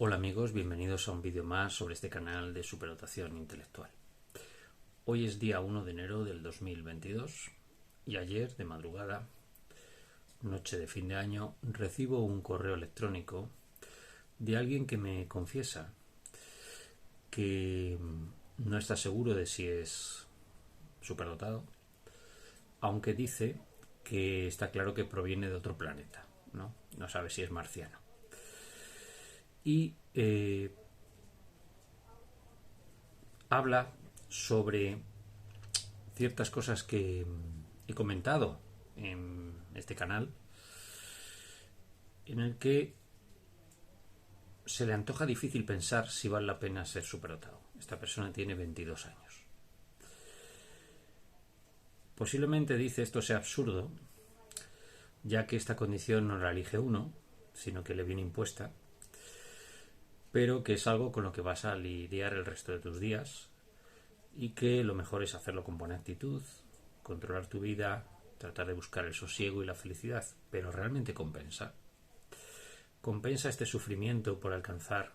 Hola amigos, bienvenidos a un vídeo más sobre este canal de superdotación intelectual. Hoy es día 1 de enero del 2022 y ayer de madrugada, noche de fin de año, recibo un correo electrónico de alguien que me confiesa que no está seguro de si es superdotado, aunque dice que está claro que proviene de otro planeta, no sabe si es marciano. Y habla sobre ciertas cosas que he comentado en este canal, en el que se le antoja difícil pensar si vale la pena ser superdotado. Esta persona tiene 22 años. Posiblemente dice esto sea absurdo, ya que esta condición no la elige uno, sino que le viene impuesta, pero que es algo con lo que vas a lidiar el resto de tus días y que lo mejor es hacerlo con buena actitud, controlar tu vida, tratar de buscar el sosiego y la felicidad, pero realmente compensa. ¿Compensa este sufrimiento por alcanzar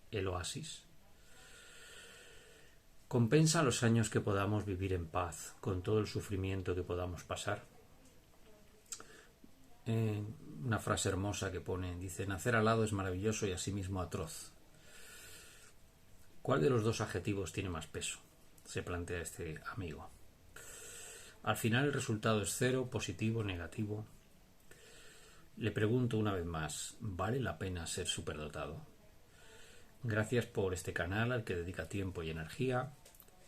el oasis? ¿Compensa los años que podamos vivir en paz con todo el sufrimiento que podamos pasar? Una frase hermosa que pone, dice, nacer al lado es maravilloso y asimismo atroz. ¿Cuál de los dos adjetivos tiene más peso? Se plantea este amigo. Al final el resultado es cero, positivo, negativo. Le pregunto una vez más, ¿vale la pena ser superdotado? Gracias por este canal al que dedica tiempo y energía,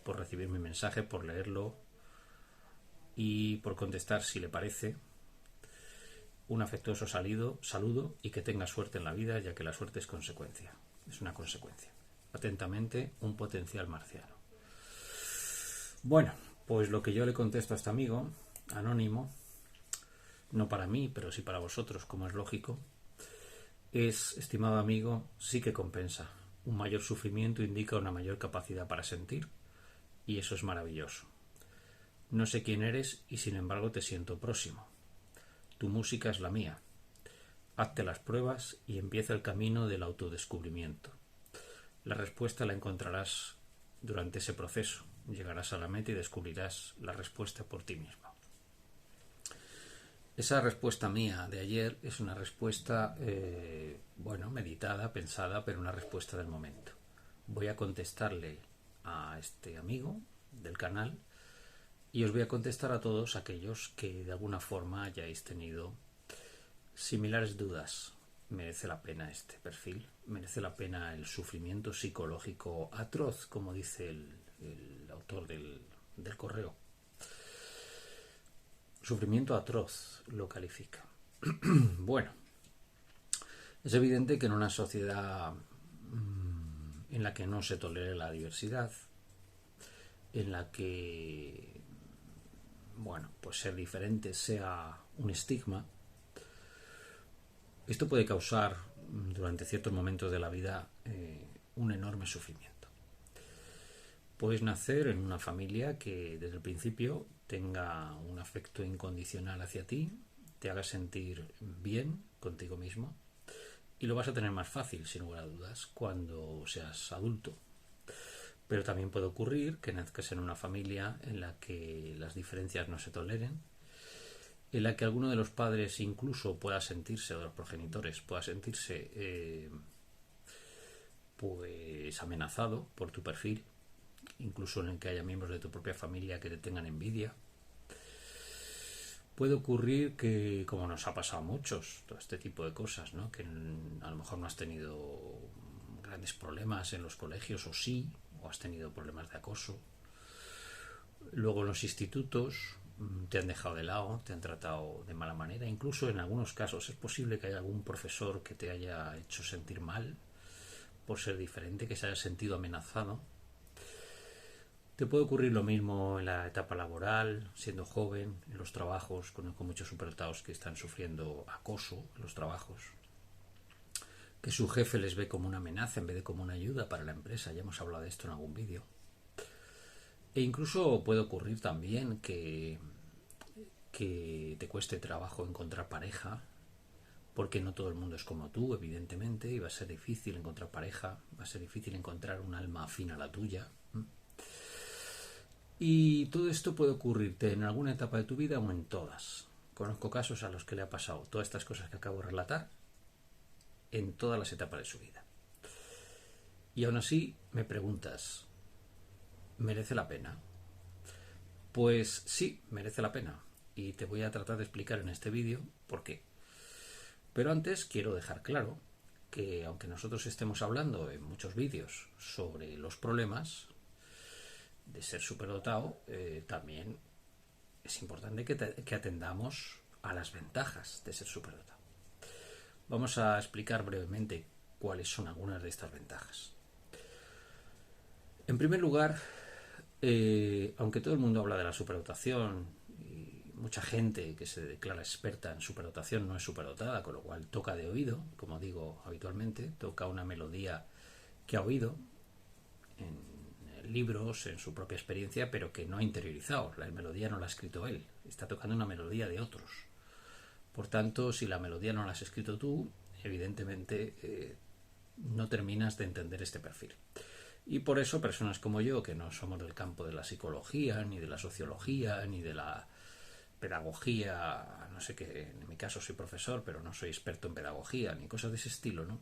por recibir mi mensaje, por leerlo y por contestar si le parece. Un afectuoso saludo y que tenga suerte en la vida, ya que la suerte es consecuencia. Es una consecuencia. Atentamente, un potencial marciano. Bueno, pues lo que yo le contesto a este amigo, anónimo, no para mí, pero sí para vosotros, como es lógico, es, estimado amigo, sí que compensa. Un mayor sufrimiento indica una mayor capacidad para sentir, y eso es maravilloso. No sé quién eres y sin embargo te siento próximo. Tu música es la mía. Hazte las pruebas y empieza el camino del autodescubrimiento. La respuesta la encontrarás durante ese proceso. Llegarás a la meta y descubrirás la respuesta por ti mismo. Esa respuesta mía de ayer es una respuesta, meditada, pensada, pero una respuesta del momento. Voy a contestarle a este amigo del canal y os voy a contestar a todos aquellos que de alguna forma hayáis tenido similares dudas. ¿Merece la pena este perfil? ¿Merece la pena el sufrimiento psicológico atroz, como dice el autor del correo? Sufrimiento atroz lo califica. Bueno, es evidente que en una sociedad en la que no se tolere la diversidad, en la que, pues ser diferente sea un estigma, esto puede causar durante ciertos momentos de la vida un enorme sufrimiento. Puedes nacer en una familia que desde el principio tenga un afecto incondicional hacia ti, te haga sentir bien contigo mismo y lo vas a tener más fácil, sin lugar a dudas, cuando seas adulto. Pero también puede ocurrir que nazcas en una familia en la que las diferencias no se toleren, en la que alguno de los padres incluso pueda sentirse, o de los progenitores, pueda sentirse amenazado por tu perfil, incluso en el que haya miembros de tu propia familia que te tengan envidia. Puede ocurrir que, como nos ha pasado a muchos, todo este tipo de cosas, ¿no? Que a lo mejor no has tenido grandes problemas en los colegios, o sí, o has tenido problemas de acoso. Luego en los institutos te han dejado de lado, te han tratado de mala manera. Incluso en algunos casos es posible que haya algún profesor que te haya hecho sentir mal por ser diferente, que se haya sentido amenazado. Te puede ocurrir lo mismo en la etapa laboral, siendo joven, en los trabajos. Conozco muchos superdotados que están sufriendo acoso en los trabajos, que su jefe les ve como una amenaza en vez de como una ayuda para la empresa. Ya hemos hablado de esto en algún vídeo. E incluso puede ocurrir también que te cueste trabajo encontrar pareja porque no todo el mundo es como tú, evidentemente, y va a ser difícil encontrar pareja, va a ser difícil encontrar un alma afín a la tuya. Y todo esto puede ocurrirte en alguna etapa de tu vida o en todas. Conozco casos a los que le ha pasado todas estas cosas que acabo de relatar en todas las etapas de su vida. Y aún así me preguntas, ¿merece la pena? Pues sí, merece la pena. Y te voy a tratar de explicar en este vídeo por qué. Pero antes quiero dejar claro que aunque nosotros estemos hablando en muchos vídeos sobre los problemas de ser superdotado, también es importante que atendamos a las ventajas de ser superdotado. Vamos a explicar brevemente cuáles son algunas de estas ventajas. En primer lugar, aunque todo el mundo habla de la superdotación y mucha gente que se declara experta en superdotación no es superdotada, con lo cual toca de oído, como digo habitualmente, toca una melodía que ha oído en libros, en su propia experiencia, pero que no ha interiorizado. La melodía no la ha escrito él, está tocando una melodía de otros. Por tanto, si la melodía no la has escrito tú, evidentemente no terminas de entender este perfil. Y por eso personas como yo, que no somos del campo de la psicología, ni de la sociología, ni de la pedagogía, no sé qué, en mi caso soy profesor, pero no soy experto en pedagogía, ni cosas de ese estilo, ¿no?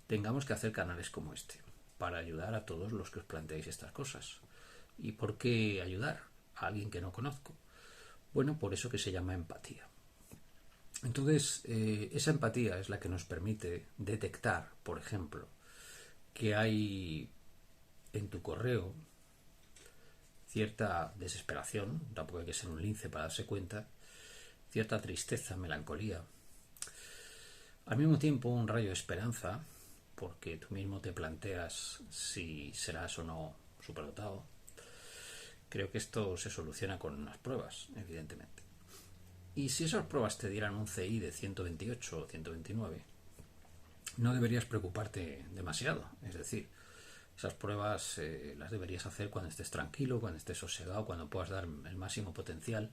Tengamos que hacer canales como este, para ayudar a todos los que os planteáis estas cosas. ¿Y por qué ayudar a alguien que no conozco? Bueno, por eso que se llama empatía. Entonces, esa empatía es la que nos permite detectar, por ejemplo, que hay en tu correo cierta desesperación, tampoco hay que ser un lince para darse cuenta, cierta tristeza, melancolía, al mismo tiempo un rayo de esperanza, porque tú mismo te planteas si serás o no superdotado. Creo que esto se soluciona con unas pruebas, evidentemente. Y si esas pruebas te dieran un CI de 128 o 129, no deberías preocuparte demasiado. Es decir, esas pruebas las deberías hacer cuando estés tranquilo, cuando estés sosegado, cuando puedas dar el máximo potencial.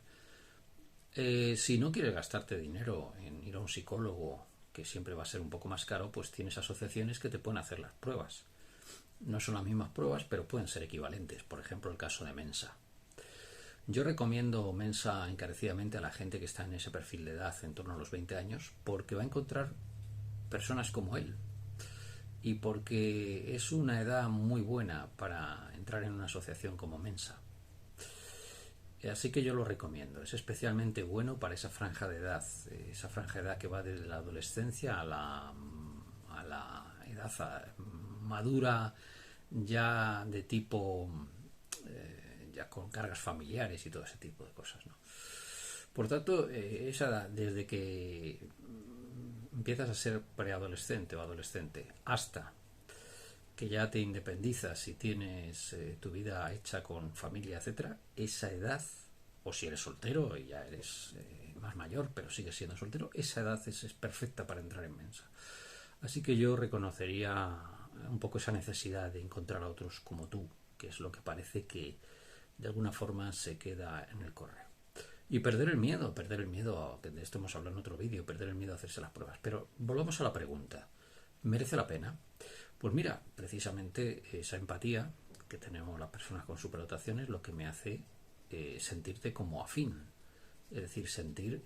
Si no quieres gastarte dinero en ir a un psicólogo, que siempre va a ser un poco más caro, pues tienes asociaciones que te pueden hacer las pruebas. No son las mismas pruebas, pero pueden ser equivalentes. Por ejemplo, el caso de Mensa. Yo recomiendo Mensa encarecidamente a la gente que está en ese perfil de edad, en torno a los 20 años, porque va a encontrar personas como él. Y porque es una edad muy buena para entrar en una asociación como Mensa. Así que yo lo recomiendo. Es especialmente bueno para esa franja de edad. Esa franja de edad que va desde la adolescencia a la edad madura, ya de tipo ya con cargas familiares y todo ese tipo de cosas, ¿no? Por tanto, esa edad, desde que empiezas a ser preadolescente o adolescente hasta que ya te independizas y tienes tu vida hecha con familia, etcétera, esa edad, o si eres soltero y ya eres más mayor pero sigues siendo soltero, esa edad es perfecta para entrar en Mensa. Así que yo reconocería un poco esa necesidad de encontrar a otros como tú, que es lo que parece que de alguna forma se queda en el correo. Y perder el miedo, que de esto hemos hablado en otro vídeo, perder el miedo a hacerse las pruebas. Pero volvamos a la pregunta, ¿merece la pena? Pues mira, precisamente esa empatía que tenemos las personas con superdotación es lo que me hace sentirte como afín. Es decir, sentir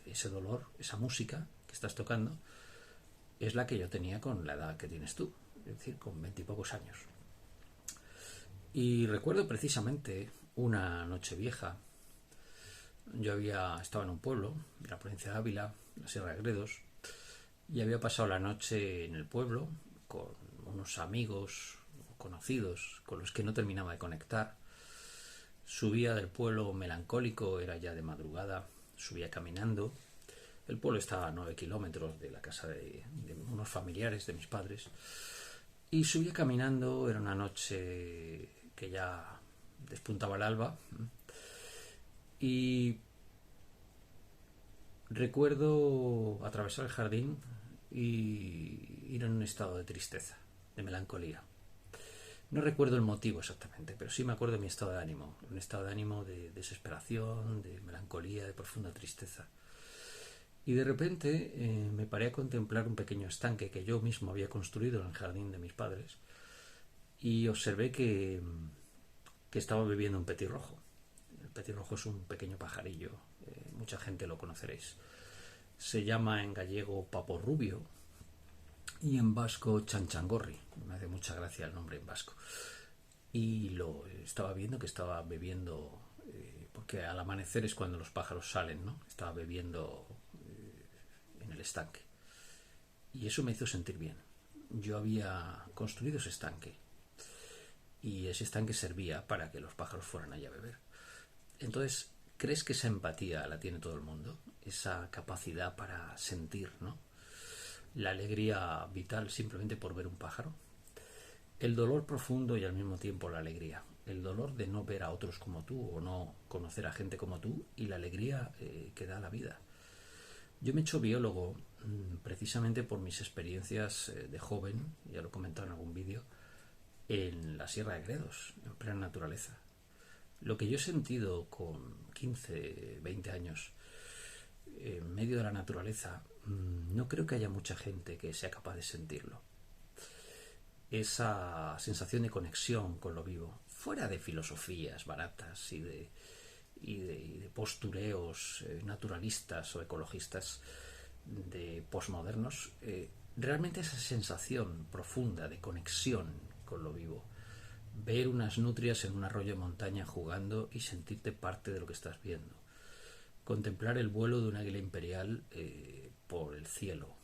ese dolor, esa música que estás tocando, es la que yo tenía con la edad que tienes tú, es decir, con 20 y pocos años. Y recuerdo precisamente una noche vieja. Yo había estado en un pueblo de la provincia de Ávila, la Sierra de Gredos, y había pasado la noche en el pueblo con unos amigos conocidos con los que no terminaba de conectar. Subía del pueblo melancólico, era ya de madrugada, subía caminando. El pueblo estaba a 9 kilómetros de la casa de unos familiares de mis padres. Y subía caminando, era una noche que ya despuntaba el alba. Y recuerdo atravesar el jardín y ir en un estado de tristeza, de melancolía. No recuerdo el motivo exactamente, pero sí me acuerdo de mi estado de ánimo, un estado de ánimo de desesperación, de melancolía, de profunda tristeza. Y de repente me paré a contemplar un pequeño estanque que yo mismo había construido en el jardín de mis padres y observé que estaba bebiendo un petirrojo. El petirrojo es un pequeño pajarillo, mucha gente lo conoceréis. Se llama en gallego papo rubio y en vasco chanchangorri. Me hace mucha gracia el nombre en vasco. Y lo estaba viendo que estaba bebiendo, porque al amanecer es cuando los pájaros salen, ¿no? Estaba bebiendo en el estanque. Y eso me hizo sentir bien. Yo había construido ese estanque y ese estanque servía para que los pájaros fueran allá a beber. Entonces, ¿crees que esa empatía la tiene todo el mundo? Esa capacidad para sentir, ¿no? La alegría vital simplemente por ver un pájaro. El dolor profundo y al mismo tiempo la alegría. El dolor de no ver a otros como tú o no conocer a gente como tú y la alegría que da la vida. Yo me he hecho biólogo precisamente por mis experiencias de joven, ya lo he comentado en algún vídeo, en la Sierra de Gredos, en plena naturaleza. Lo que yo he sentido con 15, 20 años en medio de la naturaleza, no creo que haya mucha gente que sea capaz de sentirlo. Esa sensación de conexión con lo vivo, fuera de filosofías baratas y de postureos naturalistas o ecologistas de posmodernos, realmente esa sensación profunda de conexión con lo vivo, ver unas nutrias en un arroyo de montaña jugando y sentirte parte de lo que estás viendo, contemplar el vuelo de un águila imperial por el cielo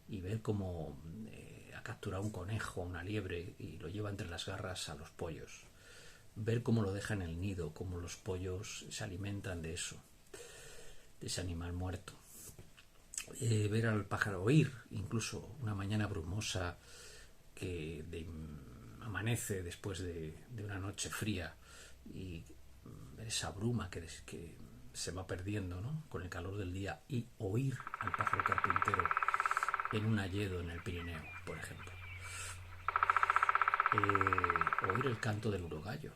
y ver cómo ha capturado un conejo, una liebre y lo lleva entre las garras a los pollos, ver cómo lo deja en el nido, cómo los pollos se alimentan de eso, de ese animal muerto, ver al pájaro, oír incluso una mañana brumosa que amanece después de una noche fría y ver esa bruma que se va perdiendo, ¿no? Con el calor del día, y oír al pájaro carpintero en un hayedo en el Pirineo, por ejemplo. Oír el canto del urogallo,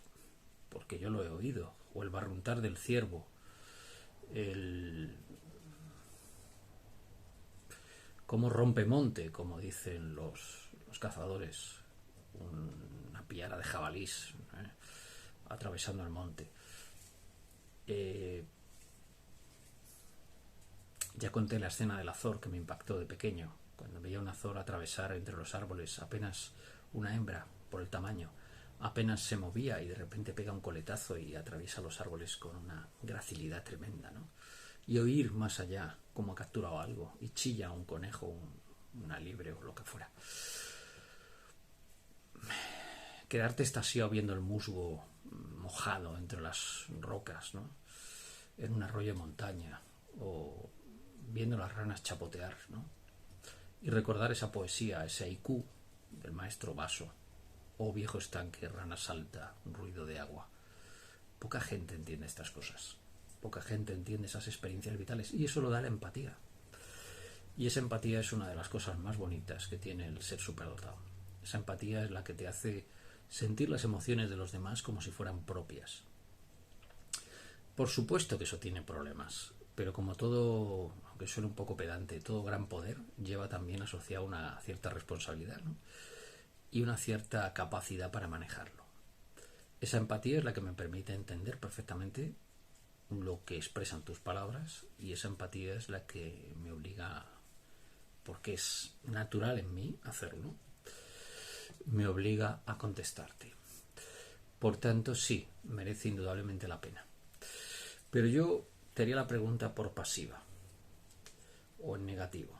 porque yo lo he oído, o el barruntar del ciervo, el cómo rompe monte, como dicen los cazadores, una piara de jabalís atravesando el monte. Ya conté la escena del azor que me impactó de pequeño, cuando veía un azor atravesar entre los árboles, apenas una hembra por el tamaño, apenas se movía y de repente pega un coletazo y atraviesa los árboles con una gracilidad tremenda, ¿no? Y oír más allá cómo ha capturado algo y chilla un conejo, una liebre o lo que fuera. Quedarte estasiado viendo el musgo mojado entre las rocas, ¿no? En un arroyo de montaña, o viendo las ranas chapotear, ¿no? Y recordar esa poesía, ese haiku del maestro Vaso, o viejo estanque, rana salta, un ruido de agua. Poca gente entiende estas cosas. Poca gente entiende esas experiencias vitales y eso lo da la empatía. Y esa empatía es una de las cosas más bonitas que tiene el ser superdotado. Esa empatía es la que te hace sentir las emociones de los demás como si fueran propias. Por supuesto que eso tiene problemas, pero como todo, aunque suene un poco pedante, todo gran poder lleva también asociado una cierta responsabilidad, ¿no? Y una cierta capacidad para manejarlo. Esa empatía es la que me permite entender perfectamente lo que expresan tus palabras, y esa empatía es la que me obliga, porque es natural en mí hacerlo, me obliga a contestarte. Por tanto, sí, merece indudablemente la pena. Pero yo te haría la pregunta por pasiva o en negativo.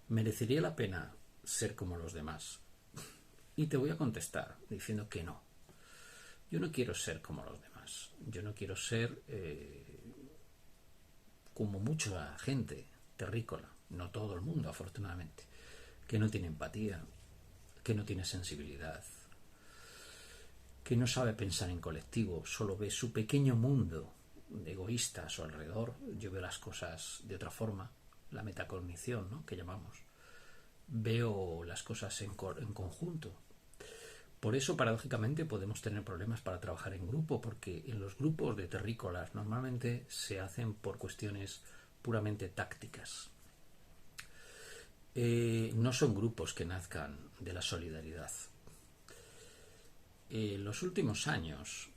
¿Merecería la pena ser como los demás? Y te voy a contestar diciendo que no. Yo no quiero ser como los demás. Yo no quiero ser como mucha gente terrícola, no todo el mundo, afortunadamente, que no tiene empatía, que no tiene sensibilidad, que no sabe pensar en colectivo, solo ve su pequeño mundo egoísta a su alrededor. Yo veo las cosas de otra forma, la metacognición, ¿no?, que llamamos. Veo las cosas en conjunto. Por eso, paradójicamente, podemos tener problemas para trabajar en grupo, porque en los grupos de terrícolas normalmente se hacen por cuestiones puramente tácticas. No son grupos que nazcan de la solidaridad. En los últimos años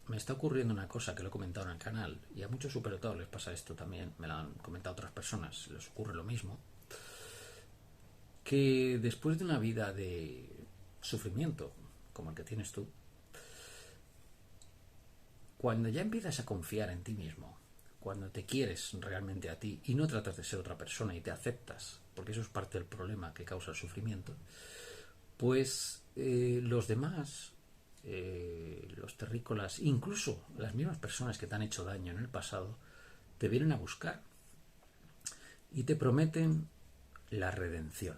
me está ocurriendo una cosa que lo he comentado en el canal, y a muchos superdotados les pasa esto también, me lo han comentado otras personas, les ocurre lo mismo, que después de una vida de sufrimiento, como el que tienes tú, cuando ya empiezas a confiar en ti mismo, cuando te quieres realmente a ti y no tratas de ser otra persona y te aceptas, porque eso es parte del problema que causa el sufrimiento, pues los demás, los terrícolas, incluso las mismas personas que te han hecho daño en el pasado, te vienen a buscar y te prometen la redención.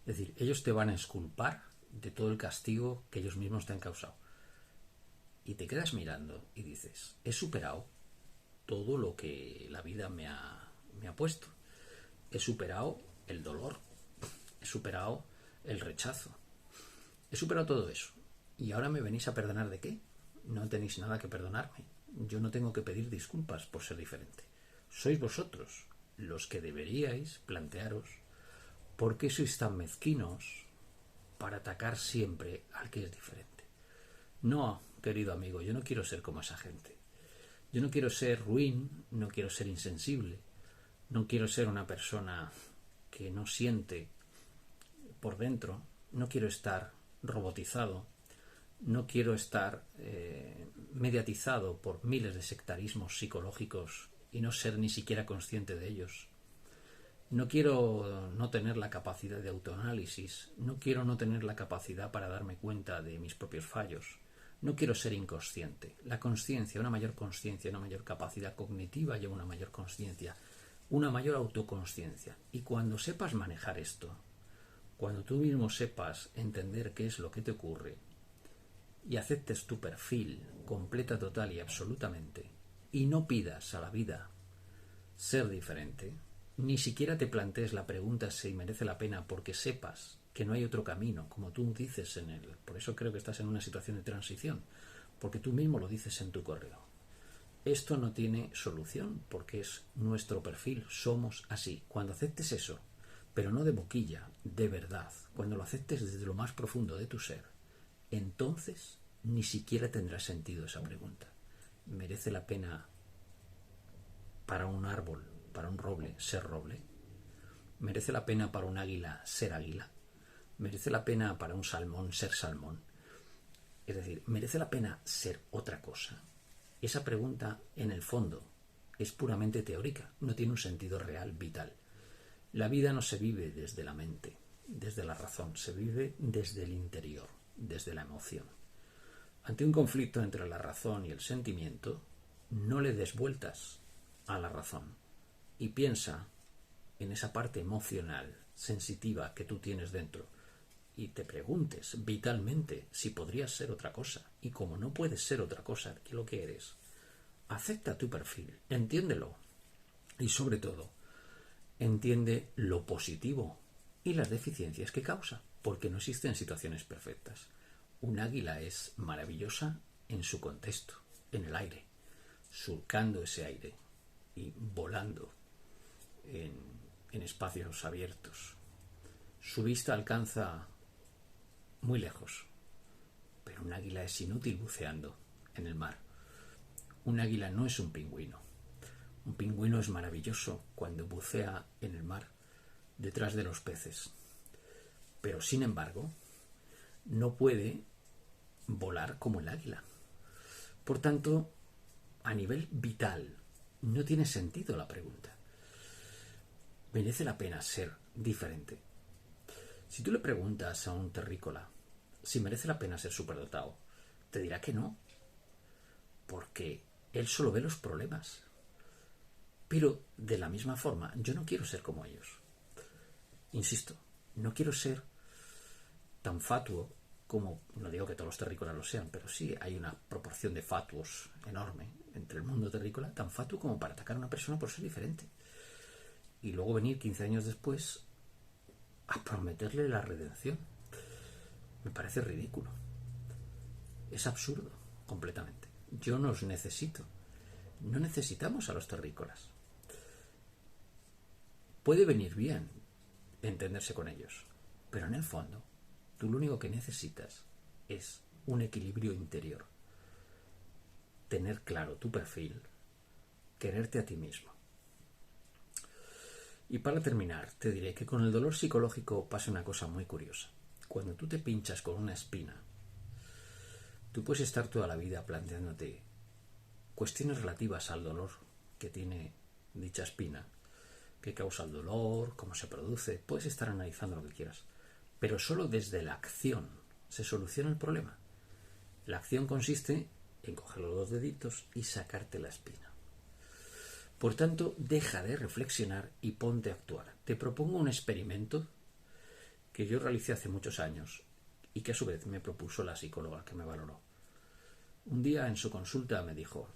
Es decir, ellos te van a exculpar de todo el castigo que ellos mismos te han causado. Y te quedas mirando y dices, he superado todo lo que la vida me ha puesto. He superado el dolor, he superado el rechazo, he superado todo eso. ¿Y ahora me venís a perdonar de qué? No tenéis nada que perdonarme. Yo no tengo que pedir disculpas por ser diferente. Sois vosotros los que deberíais plantearos por qué sois tan mezquinos para atacar siempre al que es diferente. No, querido amigo, yo no quiero ser como esa gente. Yo no quiero ser ruin, no quiero ser insensible, no quiero ser una persona que no siente por dentro, no quiero estar robotizado, no quiero estar mediatizado por miles de sectarismos psicológicos y no ser ni siquiera consciente de ellos. No quiero no tener la capacidad de autoanálisis, no quiero no tener la capacidad para darme cuenta de mis propios fallos. No quiero ser inconsciente. La consciencia, una mayor consciencia, una mayor capacidad cognitiva lleva una mayor consciencia, una mayor autoconsciencia. Y cuando sepas manejar esto, cuando tú mismo sepas entender qué es lo que te ocurre y aceptes tu perfil completa, total y absolutamente, y no pidas a la vida ser diferente, ni siquiera te plantees la pregunta si merece la pena porque sepas que no hay otro camino, como tú dices en él. Por eso creo que estás en una situación de transición, porque tú mismo lo dices en tu correo. Esto no tiene solución porque es nuestro perfil, somos así. Cuando aceptes eso, pero no de boquilla, de verdad, cuando lo aceptes desde lo más profundo de tu ser, entonces ni siquiera tendrá sentido esa pregunta. ¿Merece la pena para un árbol, para un roble, ser roble? ¿Merece la pena para un águila ser águila? ¿Merece la pena para un salmón ser salmón? Es decir, ¿merece la pena ser otra cosa? Esa pregunta, en el fondo, es puramente teórica, no tiene un sentido real, vital. La vida no se vive desde la mente, desde la razón, se vive desde el interior, desde la emoción. Ante un conflicto entre la razón y el sentimiento, no le des vueltas a la razón y piensa en esa parte emocional, sensitiva que tú tienes dentro, y te preguntes vitalmente si podrías ser otra cosa. Y como no puedes ser otra cosa que lo que eres, acepta tu perfil, entiéndelo y sobre todo entiende lo positivo y las deficiencias que causa, porque no existen situaciones perfectas. Un águila es maravillosa en su contexto, en el aire, surcando ese aire y volando en espacios abiertos. Su vista alcanza muy lejos, pero un águila es inútil buceando en el mar. Un águila no es un pingüino. Un pingüino es maravilloso cuando bucea en el mar detrás de los peces, pero sin embargo no puede volar como el águila. Por tanto, a nivel vital, no tiene sentido la pregunta. ¿Merece la pena ser diferente? Si tú le preguntas a un terrícola si merece la pena ser superdotado, te dirá que no, porque él solo ve los problemas. Pero de la misma forma, yo no quiero ser como ellos. Insisto, no quiero ser tan fatuo como, no digo que todos los terrícolas lo sean, pero sí hay una proporción de fatuos enorme entre el mundo terrícola, tan fatuo como para atacar a una persona por ser diferente. Y luego venir 15 años después a prometerle la redención. Me parece ridículo. Es absurdo, completamente. Yo no os necesito. No necesitamos a los terrícolas. Puede venir bien entenderse con ellos, pero en el fondo, tú lo único que necesitas es un equilibrio interior, tener claro tu perfil, quererte a ti mismo. Y para terminar, te diré que con el dolor psicológico pasa una cosa muy curiosa. Cuando tú te pinchas con una espina, tú puedes estar toda la vida planteándote cuestiones relativas al dolor que tiene dicha espina, qué causa el dolor, cómo se produce. Puedes estar analizando lo que quieras, pero solo desde la acción se soluciona el problema. La acción consiste en coger los dos deditos y sacarte la espina. Por tanto, deja de reflexionar y ponte a actuar. Te propongo un experimento que yo realicé hace muchos años y que a su vez me propuso la psicóloga que me valoró. Un día en su consulta me dijo: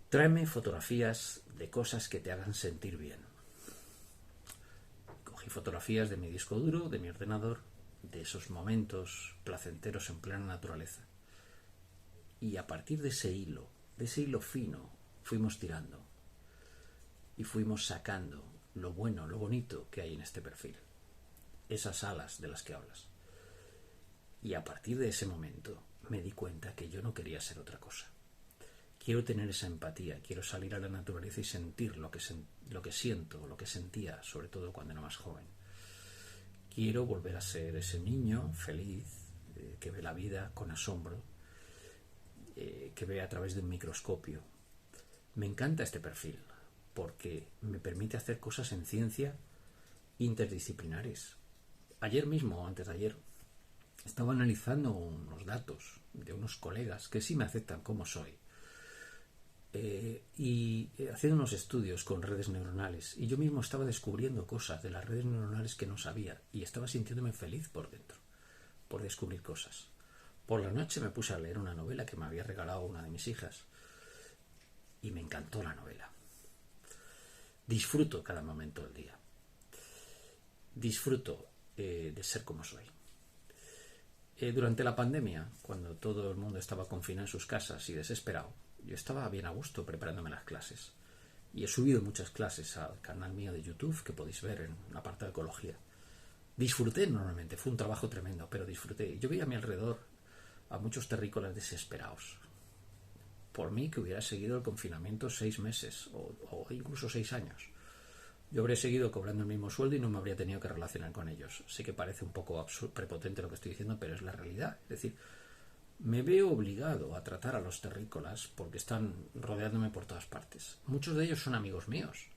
tráeme fotografías de cosas que te hagan sentir bien. Cogí fotografías de mi disco duro, de mi ordenador, de esos momentos placenteros en plena naturaleza. Y a partir de ese hilo fino, fuimos tirando y fuimos sacando lo bueno, lo bonito que hay en este perfil. Esas alas de las que hablas. Y a partir de ese momento me di cuenta que yo no quería ser otra cosa. Quiero tener esa empatía, quiero salir a la naturaleza y sentir lo que siento, lo que sentía, sobre todo cuando era más joven. Quiero volver a ser ese niño feliz, que ve la vida con asombro, que ve a través de un microscopio. Me encanta este perfil porque me permite hacer cosas en ciencia interdisciplinares. Ayer mismo, o antes de ayer, estaba analizando unos datos de unos colegas que sí me aceptan como soy, y haciendo unos estudios con redes neuronales, y yo mismo estaba descubriendo cosas de las redes neuronales que no sabía y estaba sintiéndome feliz por dentro, por descubrir cosas. Por la noche me puse a leer una novela que me había regalado una de mis hijas y me encantó la novela. Disfruto cada momento del día. Disfruto de ser como soy. Durante la pandemia, cuando todo el mundo estaba confinado en sus casas y desesperado, yo estaba bien a gusto preparándome las clases. Y he subido muchas clases al canal mío de YouTube que podéis ver en la parte de ecología. Disfruté enormemente, fue un trabajo tremendo, pero disfruté. Yo veía a mi alrededor a muchos terrícolas desesperados. Por mí que hubiera seguido el confinamiento 6 meses o incluso 6 años. Yo habría seguido cobrando el mismo sueldo y no me habría tenido que relacionar con ellos. Sé que parece un poco prepotente lo que estoy diciendo, pero es la realidad. Es decir, me veo obligado a tratar a los terrícolas porque están rodeándome por todas partes. Muchos de ellos son amigos míos,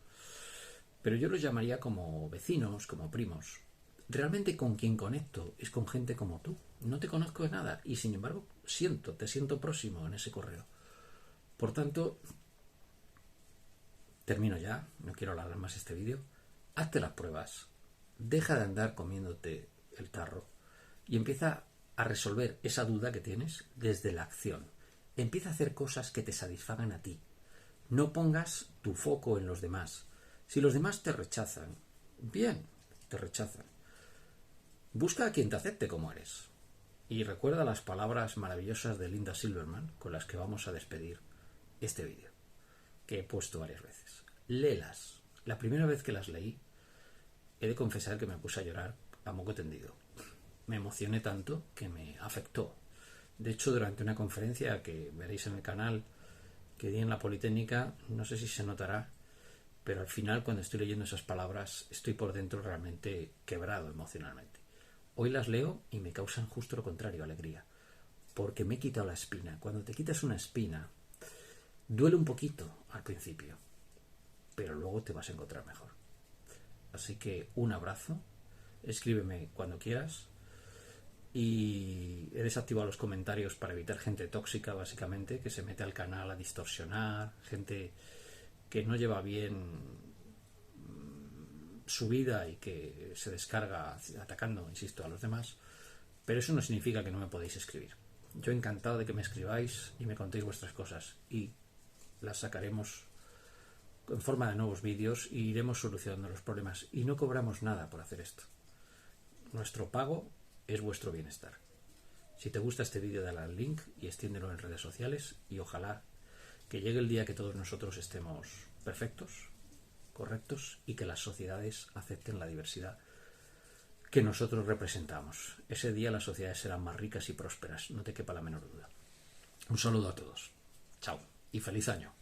pero yo los llamaría como vecinos, como primos. Realmente con quien conecto es con gente como tú. No te conozco de nada y sin embargo te siento próximo en ese correo. Por tanto, termino ya, no quiero alargar más este vídeo. Hazte las pruebas, deja de andar comiéndote el tarro y empieza a resolver esa duda que tienes desde la acción. Empieza a hacer cosas que te satisfagan a ti. No pongas tu foco en los demás. Si los demás te rechazan, bien, te rechazan. Busca a quien te acepte como eres. Y recuerda las palabras maravillosas de Linda Silverman con las que vamos a despedir este vídeo, que he puesto varias veces. Léelas. La primera vez que las leí, he de confesar que me puse a llorar a moco tendido. Me emocioné tanto que me afectó. De hecho, durante una conferencia que veréis en el canal que di en la Politécnica, no sé si se notará, pero al final, cuando estoy leyendo esas palabras, estoy por dentro realmente quebrado emocionalmente. Hoy las leo y me causan justo lo contrario, alegría, porque me he quitado la espina. Cuando te quitas una espina, duele un poquito al principio, pero luego te vas a encontrar mejor. Así que un abrazo, escríbeme cuando quieras y he desactivado los comentarios para evitar gente tóxica, básicamente, que se mete al canal a distorsionar, gente que no lleva bien su vida y que se descarga atacando, insisto, a los demás. Pero eso no significa que no me podéis escribir. Yo encantado de que me escribáis y me contéis vuestras cosas y las sacaremos en forma de nuevos vídeos y iremos solucionando los problemas. Y no cobramos nada por hacer esto. Nuestro pago es vuestro bienestar. Si te gusta este vídeo, dale al link y extiéndelo en redes sociales y ojalá que llegue el día que todos nosotros estemos perfectos correctos y que las sociedades acepten la diversidad que nosotros representamos. Ese día las sociedades serán más ricas y prósperas, no te quepa la menor duda. Un saludo a todos. Chao y feliz año.